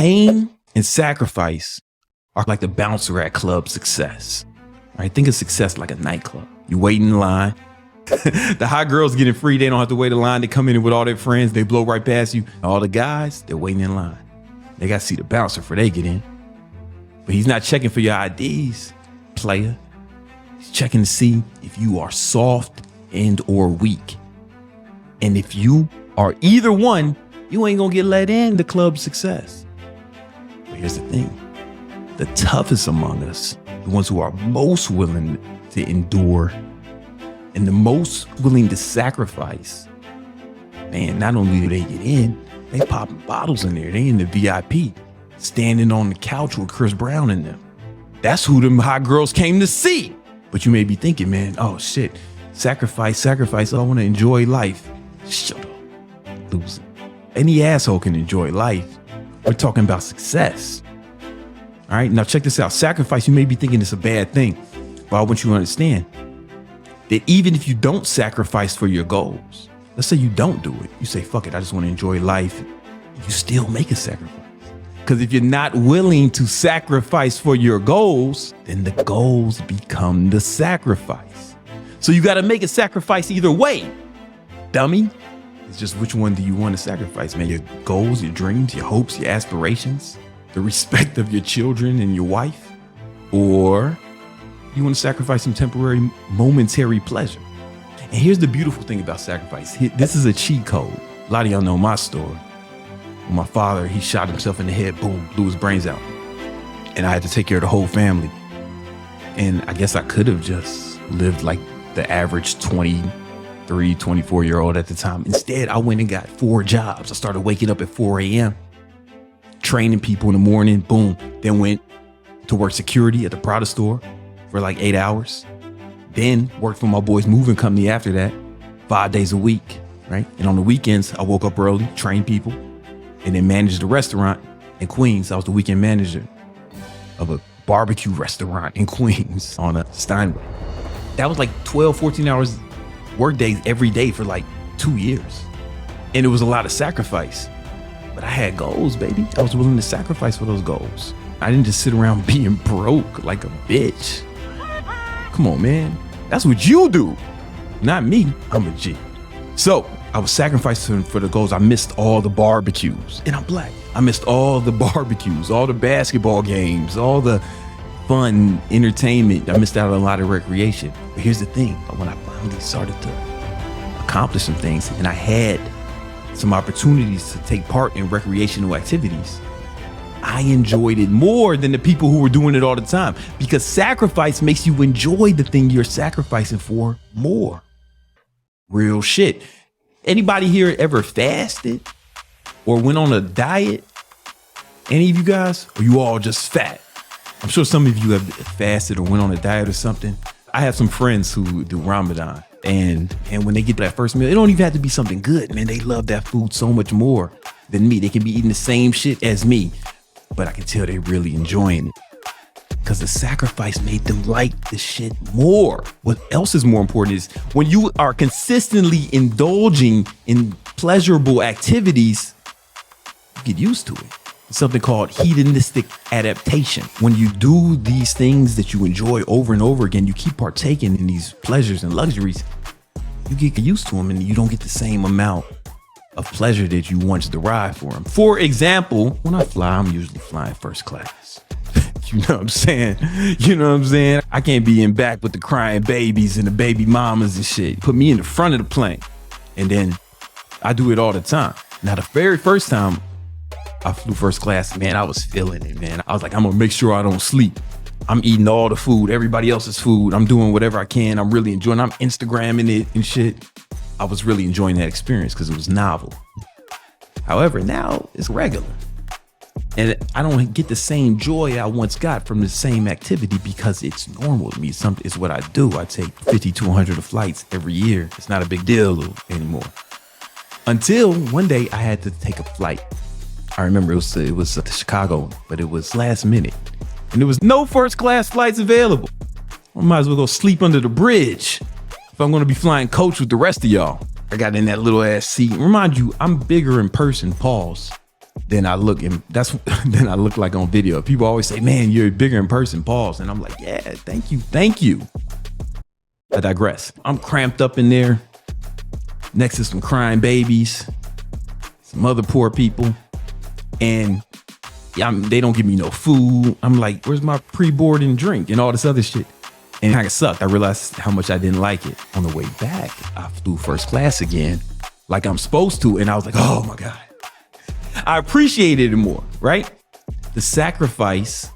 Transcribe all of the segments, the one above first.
Pain and sacrifice are like the bouncer at club success. Right? Think of success like a nightclub. You wait in line. The hot girls getting free. They don't have to wait in line. They come in with all their friends. They blow right past you. All the guys, they're waiting in line. They got to see the bouncer before they get in. But he's not checking for your IDs, player. He's checking to see if you are soft and or weak. And if you are either one, you ain't gonna get let in the club success. But here's the thing. The toughest among us, the ones who are most willing to endure and the most willing to sacrifice, man, not only do they get in, they popping bottles in there. They in the VIP, standing on the couch with Chris Brown in them. That's who them hot girls came to see. But you may be thinking, man, oh shit, sacrifice. Oh, I want to enjoy life. Shut up, loser. Any asshole can enjoy life. We're talking about success. All right, now check this out. Sacrifice, you may be thinking it's a bad thing, but I want you to understand that even if you don't sacrifice for your goals, let's say you don't do it, you say, fuck it, I just want to enjoy life, you still make a sacrifice. Because if you're not willing to sacrifice for your goals, then the goals become the sacrifice. So you got to make a sacrifice either way, dummy. It's just which one do you want to sacrifice, man? Your goals, your dreams, your hopes, your aspirations, the respect of your children and your wife? Or you want to sacrifice some temporary, momentary pleasure? And here's the beautiful thing about sacrifice. This is a cheat code. A lot of y'all know my story. When my father, he shot himself in the head, boom, blew his brains out. And I had to take care of the whole family. And I guess I could have just lived like the average 23, 24-year-old at the time. Instead, I went and got 4 jobs. I started waking up at 4 a.m., training people in the morning, boom. Then went to work security at the Prada store for like 8 hours. Then worked for my boy's moving company after that, 5 days a week, right? And on the weekends, I woke up early, trained people, and then managed a restaurant in Queens. I was the weekend manager of a barbecue restaurant in Queens on a Steinway. That was like 12, 14 hours work days every day for like 2 years. And it was a lot of sacrifice. But I had goals, baby. I was willing to sacrifice for those goals. I didn't just sit around being broke like a bitch. Come on, man. That's what you do. Not me. I'm a G. So I was sacrificing for the goals. I missed all the barbecues. And I'm black. I missed all the barbecues, all the basketball games, all the fun entertainment. I missed out on a lot of recreation. But here's the thing. When I finally started to accomplish some things and I had some opportunities to take part in recreational activities, I enjoyed it more than the people who were doing it all the time, because sacrifice makes you enjoy the thing you're sacrificing for more. Real shit. Anybody here ever fasted or went on a diet? Any of you guys? Or you all just fat? I'm sure some of you have fasted or went on a diet or something. I have some friends who do Ramadan. And when they get that first meal, it don't even have to be something good, man. They love that food so much more than me. They can be eating the same shit as me, but I can tell they're really enjoying it because the sacrifice made them like the shit more. What else is more important is when you are consistently indulging in pleasurable activities, you get used to it. It's something called hedonistic adaptation. When you do these things that you enjoy over and over again, you keep partaking in these pleasures and luxuries, you get used to them and you don't get the same amount of pleasure that you once derived for them. For example, when I fly, I'm usually flying first class. You know what I'm saying? You know what I'm saying? I can't be in back with the crying babies and the baby mamas and shit. Put me in the front of the plane. And then I do it all the time. Now, the very first time I flew first class, man, I was feeling it, man. I was like, I'm gonna make sure I don't sleep. I'm eating all the food, everybody else's food. I'm doing whatever I can. I'm really enjoying it. I'm Instagramming it and shit. I was really enjoying that experience because it was novel. However, now it's regular. And I don't get the same joy I once got from the same activity because it's normal to me. It's what I do. I take 50 to 100 flights every year. It's not a big deal anymore. Until one day I had to take a flight. I remember it was to Chicago, but it was last minute. And there was no first class flights available. I might as well go sleep under the bridge if I'm gonna be flying coach with the rest of y'all. I got in that little ass seat. Remind you, I'm bigger in person, pause, than I look. And that's than I look like on video. People always say, man, you're bigger in person, pause. And I'm like, yeah, thank you. I digress. I'm cramped up in there next to some crying babies, some other poor people. And they don't give me no food. I'm like, where's my pre-boarding drink and all this other shit? And it kind of sucked. I realized how much I didn't like it. On the way back, I flew first class again, like I'm supposed to. And I was like, oh my God. I appreciated it more, right? The sacrifice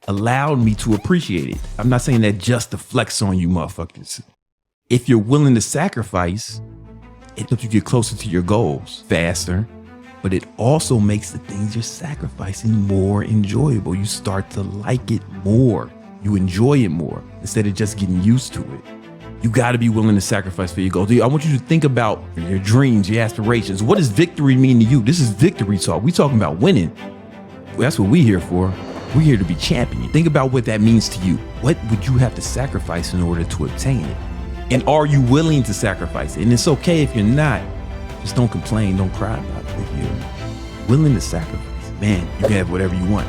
allowed me to appreciate it. I'm not saying that just to flex on you motherfuckers. If you're willing to sacrifice, it helps you get closer to your goals faster, but it also makes the things you're sacrificing more enjoyable. You start to like it more. You enjoy it more instead of just getting used to it. You got to be willing to sacrifice for your goals. I want you to think about your dreams, your aspirations. What does victory mean to you? This is victory talk. We talking about winning. That's what we're here for. We're here to be champion. Think about what that means to you. What would you have to sacrifice in order to obtain it? And are you willing to sacrifice it? And it's okay if you're not. Just don't complain. Don't cry about it. If you're willing to sacrifice, man, you can have whatever you want.